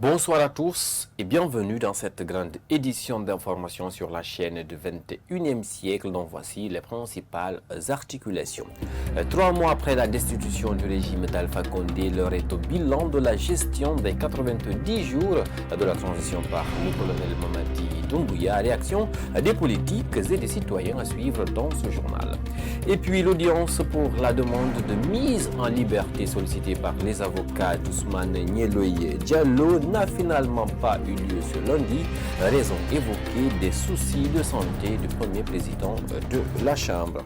Bonsoir à tous et bienvenue dans cette grande édition d'information sur la chaîne du 21e siècle dont voici les principales articulations. 3 mois après la destitution du régime d'Alpha Condé, l'heure est au bilan de la gestion des 90 jours de la transition par le colonel Mamadi Doumbouya. Réaction des politiques et des citoyens à suivre dans ce journal. Et puis l'audience pour la demande de mise en liberté sollicitée par les avocats d'Ousmane Nieloye Diallo n'a finalement pas eu lieu ce lundi. Raison évoquée des soucis de santé du premier président de la Chambre.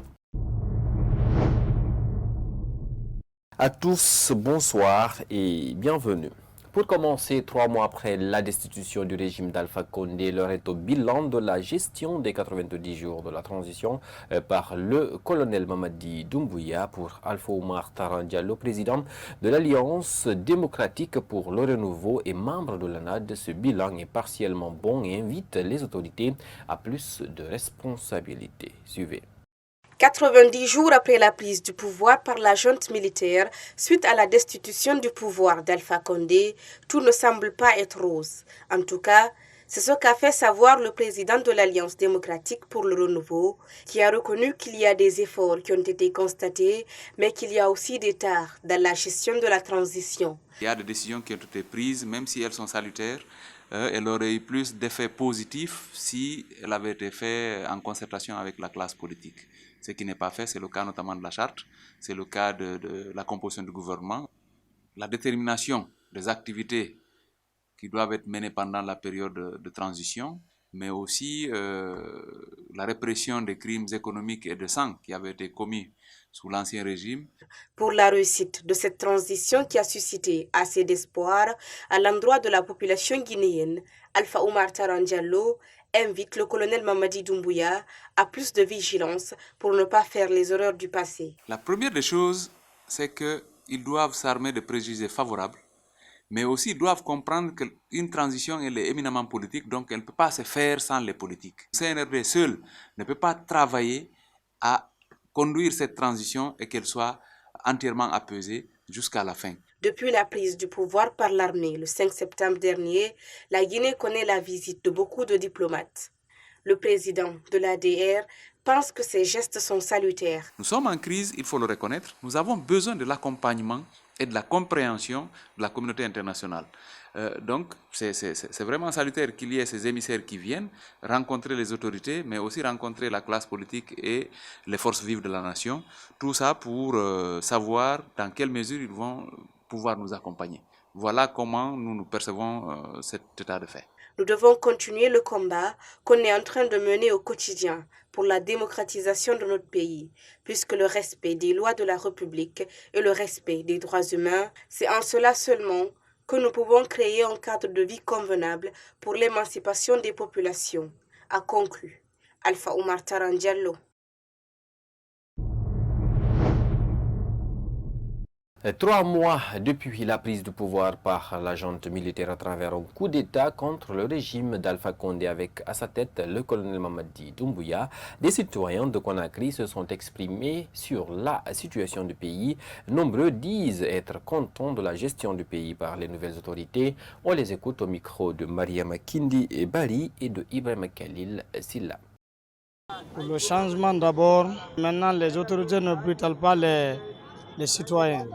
À tous, bonsoir et bienvenue. Pour commencer, 3 mois après la destitution du régime d'Alpha Condé, l'heure est au bilan de la gestion des 90 jours de la transition par le colonel Mamadi Doumbouya pour Alpha Oumar Taran Diallo, président de l'Alliance démocratique pour le renouveau et membre de l'ANAD. Ce bilan est partiellement bon et invite les autorités à plus de responsabilités. Suivez. 90 jours après la prise du pouvoir par la junte militaire, suite à la destitution du pouvoir d'Alpha Condé, tout ne semble pas être rose. En tout cas, c'est ce qu'a fait savoir le président de l'Alliance démocratique pour le renouveau, qui a reconnu qu'il y a des efforts qui ont été constatés, mais qu'il y a aussi des tares dans la gestion de la transition. Il y a des décisions qui ont été prises, même si elles sont salutaires. Elle aurait eu plus d'effets positifs si elle avait été faite en concertation avec la classe politique. Ce qui n'est pas fait, c'est le cas notamment de la charte, c'est le cas de la composition du gouvernement. La détermination des activités qui doivent être menées pendant la période de transition, mais aussi la répression des crimes économiques et de sang qui avaient été commis sous l'ancien régime. Pour la réussite de cette transition qui a suscité assez d'espoir à l'endroit de la population guinéenne, Alpha Oumar Taran Diallo invite le colonel Mamadi Doumbouya à plus de vigilance pour ne pas faire les erreurs du passé. La première des choses, c'est qu'ils doivent s'armer de préjugés favorables, mais aussi ils doivent comprendre qu'une transition elle est éminemment politique, donc elle ne peut pas se faire sans les politiques. Le CNRD seul ne peut pas travailler à conduire cette transition et qu'elle soit entièrement apaisée jusqu'à la fin. Depuis la prise du pouvoir par l'armée le 5 septembre dernier, la Guinée connaît la visite de beaucoup de diplomates. Le président de l'ADR pense que ces gestes sont salutaires. Nous sommes en crise, il faut le reconnaître. Nous avons besoin de l'accompagnement et de la compréhension de la communauté internationale. Donc, c'est vraiment salutaire qu'il y ait ces émissaires qui viennent rencontrer les autorités, mais aussi rencontrer la classe politique et les forces vives de la nation. Tout ça pour savoir dans quelle mesure ils vont pouvoir nous accompagner. Voilà comment nous percevons cet état de fait. Nous devons continuer le combat qu'on est en train de mener au quotidien pour la démocratisation de notre pays, puisque le respect des lois de la République et le respect des droits humains, c'est en cela seulement que nous pouvons créer un cadre de vie convenable pour l'émancipation des populations, a conclu Alpha Oumar Taran Diallo. 3 mois depuis la prise du pouvoir par la junte militaire à travers un coup d'État contre le régime d'Alpha Condé avec à sa tête le colonel Mamadi Doumbouya, des citoyens de Conakry se sont exprimés sur la situation du pays. Nombreux disent être contents de la gestion du pays par les nouvelles autorités. On les écoute au micro de Mariama Kindi et Bari et de Ibrahim Khalil Silla. Pour le changement d'abord, maintenant les autorités ne brutalent pas les citoyens.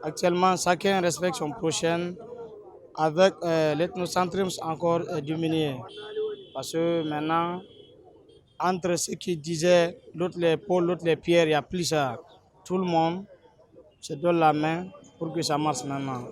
Actuellement, chacun respecte son prochain avec l'ethnocentrisme encore diminué. Parce que maintenant, entre ceux qui disaient l'autre les pôles, l'autre les pierres, il n'y a plus ça. Tout le monde se donne la main pour que ça marche maintenant.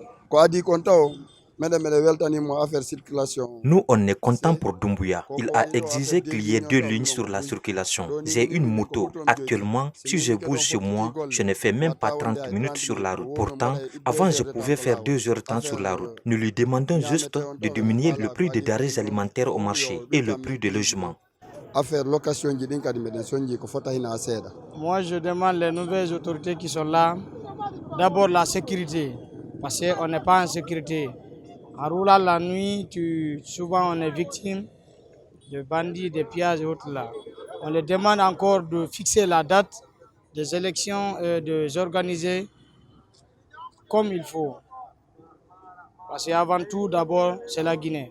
Nous, on est content pour Doumbouya. Il a exigé qu'il y ait 2 lignes sur la circulation. J'ai une moto. Actuellement, si je bouge chez moi, je ne fais même pas 30 minutes sur la route. Pourtant, avant, je pouvais faire 2 heures de temps sur la route. Nous lui demandons juste de diminuer le prix des denrées alimentaires au marché et le prix de logement. Moi, je demande les nouvelles autorités qui sont là, d'abord la sécurité, parce qu'on n'est pas en sécurité. En roulant la nuit, souvent on est victime de bandits, de pillages et autres là. On leur demande encore de fixer la date des élections et de s'organiser comme il faut. Parce qu'avant tout, d'abord, c'est la Guinée.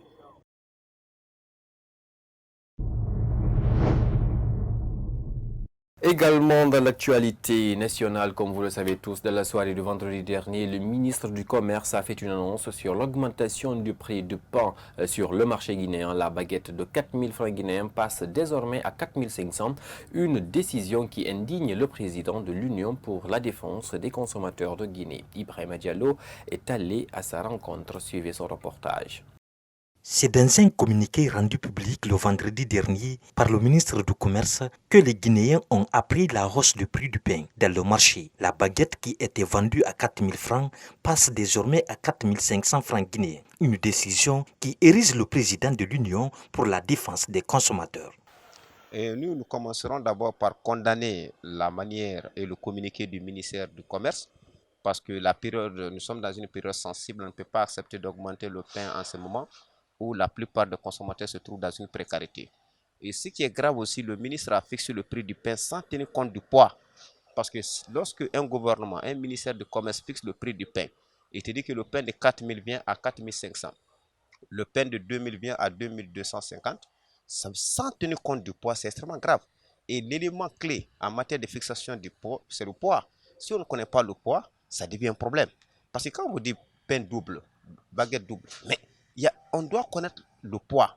Également dans l'actualité nationale, comme vous le savez tous, de la soirée du vendredi dernier, le ministre du Commerce a fait une annonce sur l'augmentation du prix du pain sur le marché guinéen. La baguette de 4 000 francs guinéens passe désormais à 4 500, une décision qui indigne le président de l'Union pour la défense des consommateurs de Guinée. Ibrahima Diallo est allé à sa rencontre. Suivez son reportage. C'est dans un communiqué rendu public le vendredi dernier par le ministre du Commerce que les Guinéens ont appris la hausse du prix du pain dans le marché. La baguette qui était vendue à 4 000 francs passe désormais à 4 500 francs guinéens. Une décision qui érige le président de l'Union pour la défense des consommateurs. Et nous commencerons d'abord par condamner la manière et le communiqué du ministère du Commerce parce que nous sommes dans une période sensible, on ne peut pas accepter d'augmenter le pain en ce moment où la plupart des consommateurs se trouvent dans une précarité. Et ce qui est grave aussi, le ministre a fixé le prix du pain sans tenir compte du poids. Parce que lorsque un gouvernement, un ministère du Commerce fixe le prix du pain, il te dit que le pain de 4 000 vient à 4 500, le pain de 2 000 vient à 2 250, sans tenir compte du poids, c'est extrêmement grave. Et l'élément clé en matière de fixation du poids, c'est le poids. Si on ne connaît pas le poids, ça devient un problème. Parce que quand on dit pain double, baguette double, mais on doit connaître le poids.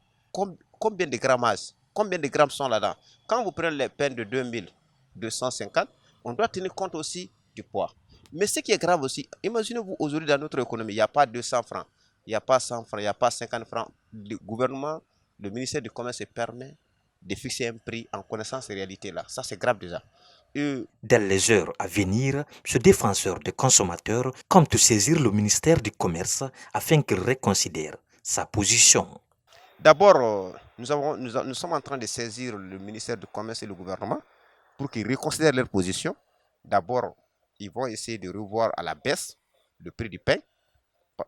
Combien de grammages, combien de grammes sont là-dedans. Quand vous prenez les pains de 2250, on doit tenir compte aussi du poids. Mais ce qui est grave aussi, imaginez-vous aujourd'hui dans notre économie, il n'y a pas 200 francs, il n'y a pas 100 francs, il n'y a pas 50 francs. Le gouvernement, le ministère du Commerce se permet de fixer un prix en connaissant ces réalités-là. Ça, c'est grave déjà. Dans les heures à venir, ce défenseur des consommateurs compte saisir le ministère du Commerce afin qu'il reconsidère sa position. D'abord, nous sommes en train de saisir le ministère du Commerce et le gouvernement pour qu'ils reconsidèrent leur position. D'abord, ils vont essayer de revoir à la baisse le prix du pain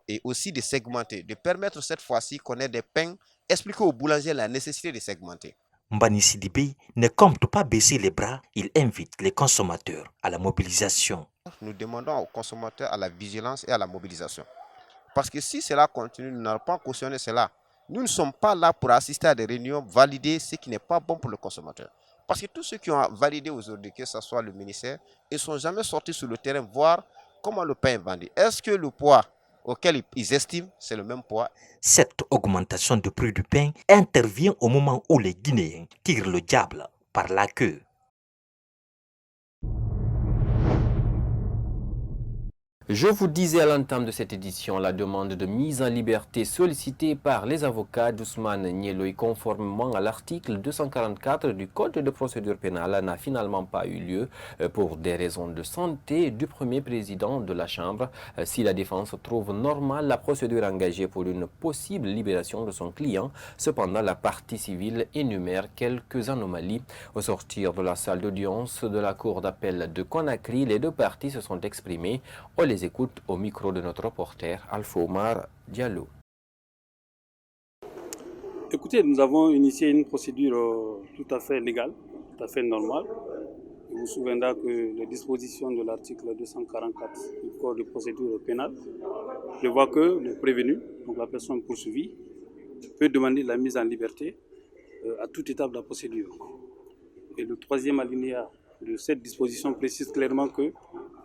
et aussi de segmenter, de permettre cette fois-ci qu'on ait des pains, expliquer aux boulangers la nécessité de segmenter. Mbani Sidibé ne compte pas baisser les bras, il invite les consommateurs à la mobilisation. Nous demandons aux consommateurs à la vigilance et à la mobilisation. Parce que si cela continue, nous n'allons pas cautionner cela. Nous ne sommes pas là pour assister à des réunions, valider ce qui n'est pas bon pour le consommateur. Parce que tous ceux qui ont validé aujourd'hui, que ce soit le ministère, ils ne sont jamais sortis sur le terrain voir comment le pain est vendu. Est-ce que le poids auquel ils estiment, c'est le même poids? Cette augmentation du prix du pain intervient au moment où les Guinéens tirent le diable par la queue. Je vous disais à l'entame de cette édition la demande de mise en liberté sollicitée par les avocats d'Ousmane Nieloy conformément à l'article 244 du Code de procédure pénale n'a finalement pas eu lieu pour des raisons de santé du premier président de la Chambre. Si la défense trouve normale la procédure engagée pour une possible libération de son client, cependant la partie civile énumère quelques anomalies. Au sortir de la salle d'audience de la cour d'appel de Conakry, les deux parties se sont exprimées. On les écoute au micro de notre reporter Alpha Omar Diallo. Écoutez, nous avons initié une procédure tout à fait légale, tout à fait normale. Vous vous souviendrez que les dispositions de l'article 244 du Code de procédure pénale prévoient que le prévenu, donc la personne poursuivie, peut demander la mise en liberté à toute étape de la procédure. Et le troisième alinéa de cette disposition précise clairement que,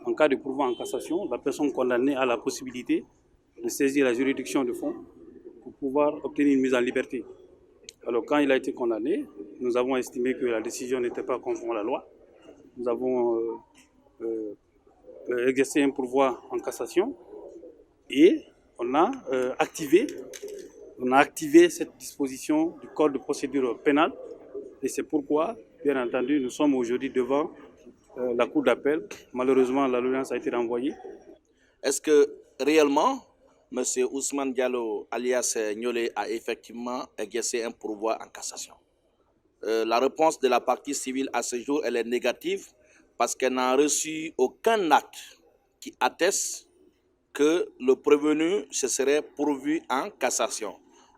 en cas de pourvoi en cassation, la personne condamnée a la possibilité de saisir la juridiction de fond pour pouvoir obtenir une mise en liberté. Alors, quand il a été condamné, nous avons estimé que la décision n'était pas conforme à la loi. Nous avons exercé un pourvoi en cassation et on a activé cette disposition du Code de procédure pénale. Et c'est pourquoi, bien entendu, nous sommes aujourd'hui devant la cour d'appel. Malheureusement, l'audience a été renvoyée. Est-ce que réellement, M. Ousmane Diallo, alias Niolé, a effectivement exercé un pourvoi en cassation? La réponse de la partie civile à ce jour, elle est négative parce qu'elle n'a reçu aucun acte qui atteste que le prévenu se serait pourvu en cassation.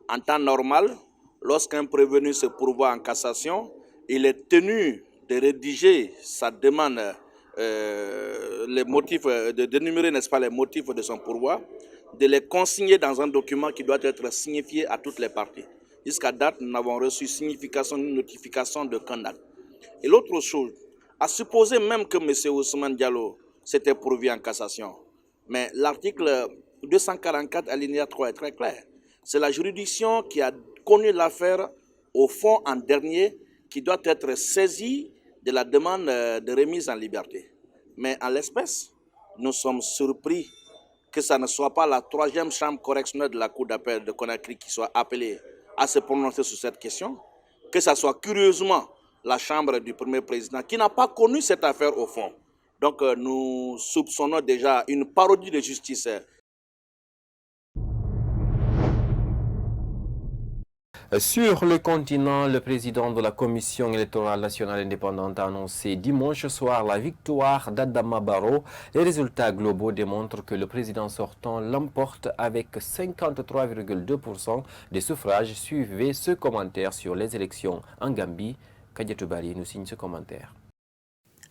En temps normal, lorsqu'un prévenu se pourvoit en cassation, il est tenu de rédiger sa demande, les motifs, de dénumérer, n'est-ce pas, les motifs de son pourvoi. de les consigner dans un document qui doit être signifié à toutes les parties. Jusqu'à date, nous n'avons reçu signification ni notification de qu'un acte. Et l'autre chose, à supposer même que M. Ousmane Diallo s'était pourvu en cassation, mais l'article 244 alinéa 3 est très clair. C'est la juridiction qui a connu l'affaire au fond en dernier qui doit être saisie de la demande de remise en liberté. Mais en l'espèce, nous sommes surpris que ça ne soit pas la 3e chambre correctionnelle de la Cour d'appel de Conakry qui soit appelée à se prononcer sur cette question, que ce soit curieusement la chambre du premier président qui n'a pas connu cette affaire au fond. Donc nous soupçonnons déjà une parodie de justice. Sur le continent, le président de la Commission électorale nationale indépendante a annoncé dimanche soir la victoire d'Adama Barrow. Les résultats globaux démontrent que le président sortant l'emporte avec 53,2% des suffrages. Suivez ce commentaire sur les élections en Gambie. Kadiatou Bali nous signe ce commentaire.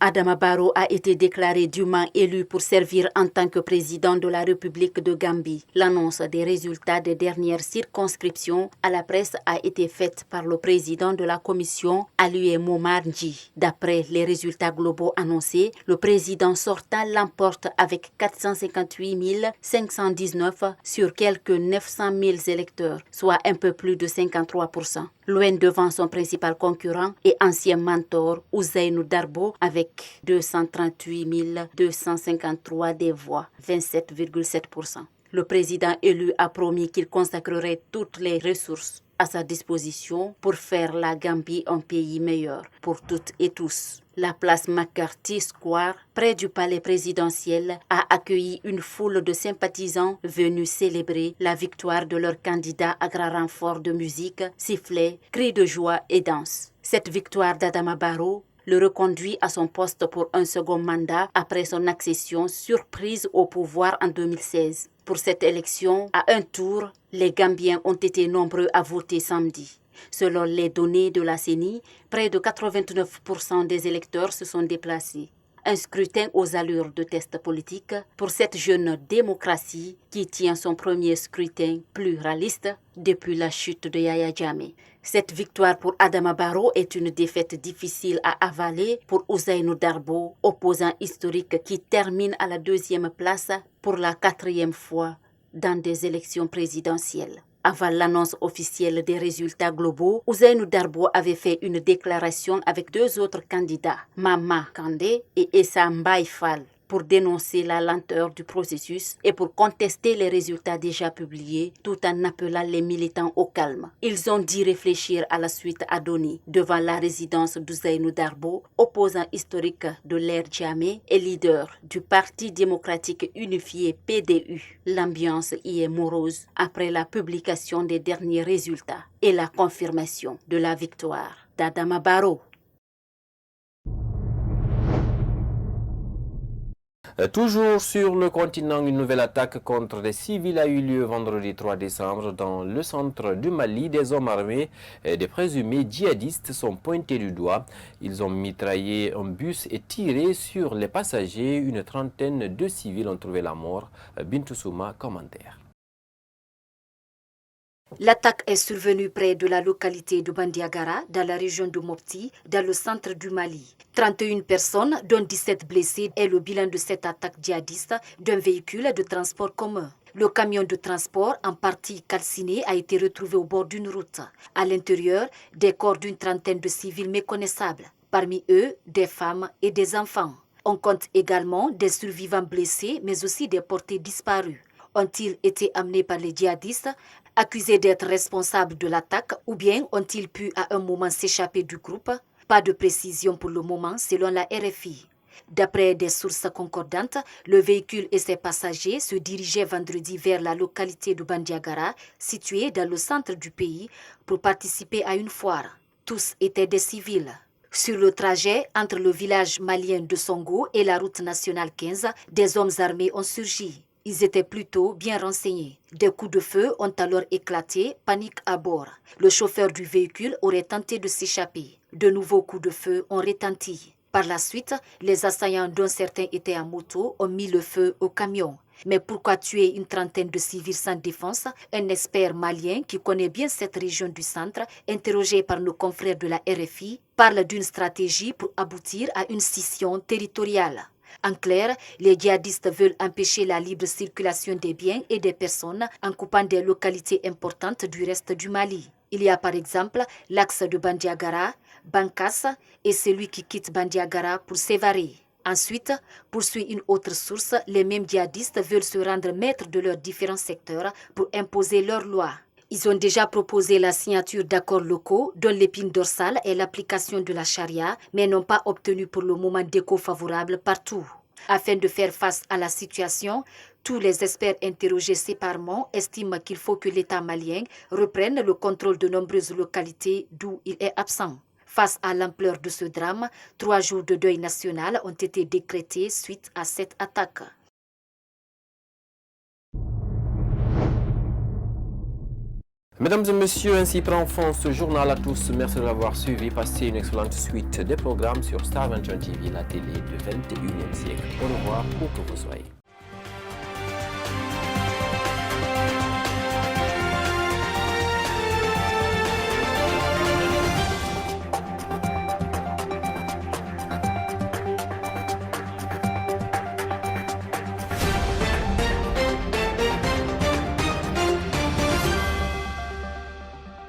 Adama Barrow a été déclaré dûment élu pour servir en tant que président de la République de Gambie. L'annonce des résultats des dernières circonscriptions à la presse a été faite par le président de la commission, Aliou Momar Ndji. D'après les résultats globaux annoncés, le président sortant l'emporte avec 458 519 sur quelques 900 000 électeurs, soit un peu plus de 53%. Loin devant son principal concurrent et ancien mentor, Ousseynou Darbo, avec 238 253 des voix, 27,7%. Le président élu a promis qu'il consacrerait toutes les ressources à sa disposition pour faire la Gambie un pays meilleur pour toutes et tous. La place McCarthy Square, près du palais présidentiel, a accueilli une foule de sympathisants venus célébrer la victoire de leur candidat à grand renfort de musique, sifflets, cris de joie et danse. Cette victoire d'Adama Barrow le reconduit à son poste pour un second mandat après son accession surprise au pouvoir en 2016. Pour cette élection, à un tour, les Gambiens ont été nombreux à voter samedi. Selon les données de la CENI, près de 89% des électeurs se sont déplacés. Un scrutin aux allures de test politique pour cette jeune démocratie qui tient son premier scrutin pluraliste depuis la chute de Yahya Jammeh. Cette victoire pour Adama Barrow est une défaite difficile à avaler pour Ousseynou Darbo, opposant historique qui termine à la 2e place pour la 4e fois dans des élections présidentielles. Avant l'annonce officielle des résultats globaux, Ousseynou Darbo avait fait une déclaration avec 2 autres candidats, Mama Kandé et Essa Mbaye Fall, pour dénoncer la lenteur du processus et pour contester les résultats déjà publiés, tout en appelant les militants au calme. Ils ont dit réfléchir à la suite à donner devant la résidence d'Ousseynou Darbo, opposant historique de l'ère Jammeh et leader du Parti démocratique unifié PDU. L'ambiance y est morose après la publication des derniers résultats et la confirmation de la victoire d'Adama Barrow. Toujours sur le continent, une nouvelle attaque contre des civils a eu lieu vendredi 3 décembre dans le centre du Mali. Des hommes armés et des présumés djihadistes sont pointés du doigt. Ils ont mitraillé un bus et tiré sur les passagers. Une trentaine de civils ont trouvé la mort. Bintou Souma, commentaire. L'attaque est survenue près de la localité de Bandiagara, dans la région de Mopti, dans le centre du Mali. 31 personnes, dont 17 blessés, est le bilan de cette attaque djihadiste d'un véhicule de transport commun. Le camion de transport, en partie calciné, a été retrouvé au bord d'une route. À l'intérieur, des corps d'une trentaine de civils méconnaissables. Parmi eux, des femmes et des enfants. On compte également des survivants blessés, mais aussi des portés disparus. Ont-ils été amenés par les djihadistes, accusés d'être responsables de l'attaque, ou bien ont-ils pu à un moment s'échapper du groupe? Pas de précision pour le moment selon la RFI. D'après des sources concordantes, le véhicule et ses passagers se dirigeaient vendredi vers la localité de Bandiagara, située dans le centre du pays, pour participer à une foire. Tous étaient des civils. Sur le trajet entre le village malien de Songo et la route nationale 15, des hommes armés ont surgi. Ils étaient plutôt bien renseignés. Des coups de feu ont alors éclaté, panique à bord. Le chauffeur du véhicule aurait tenté de s'échapper. De nouveaux coups de feu ont retenti. Par la suite, les assaillants, dont certains étaient en moto, ont mis le feu au camion. Mais pourquoi tuer une trentaine de civils sans défense? Un expert malien qui connaît bien cette région du centre, interrogé par nos confrères de la RFI, parle d'une stratégie pour aboutir à une scission territoriale. En clair, les djihadistes veulent empêcher la libre circulation des biens et des personnes en coupant des localités importantes du reste du Mali. Il y a par exemple l'axe de Bandiagara, Bankas et celui qui quitte Bandiagara pour Sévaré. Ensuite, poursuit une autre source, les mêmes djihadistes veulent se rendre maîtres de leurs différents secteurs pour imposer leurs lois. Ils ont déjà proposé la signature d'accords locaux dont l'épine dorsale est l'application de la charia, mais n'ont pas obtenu pour le moment d'écho favorable partout. Afin de faire face à la situation, tous les experts interrogés séparément estiment qu'il faut que l'État malien reprenne le contrôle de nombreuses localités d'où il est absent. Face à l'ampleur de ce drame, 3 jours de deuil national ont été décrétés suite à cette attaque. Mesdames et messieurs, ainsi prend fin ce journal à tous. Merci de l'avoir suivi. Passez une excellente suite des programmes sur Star 21 TV, la télé du 21e siècle. Au revoir, où que vous soyez.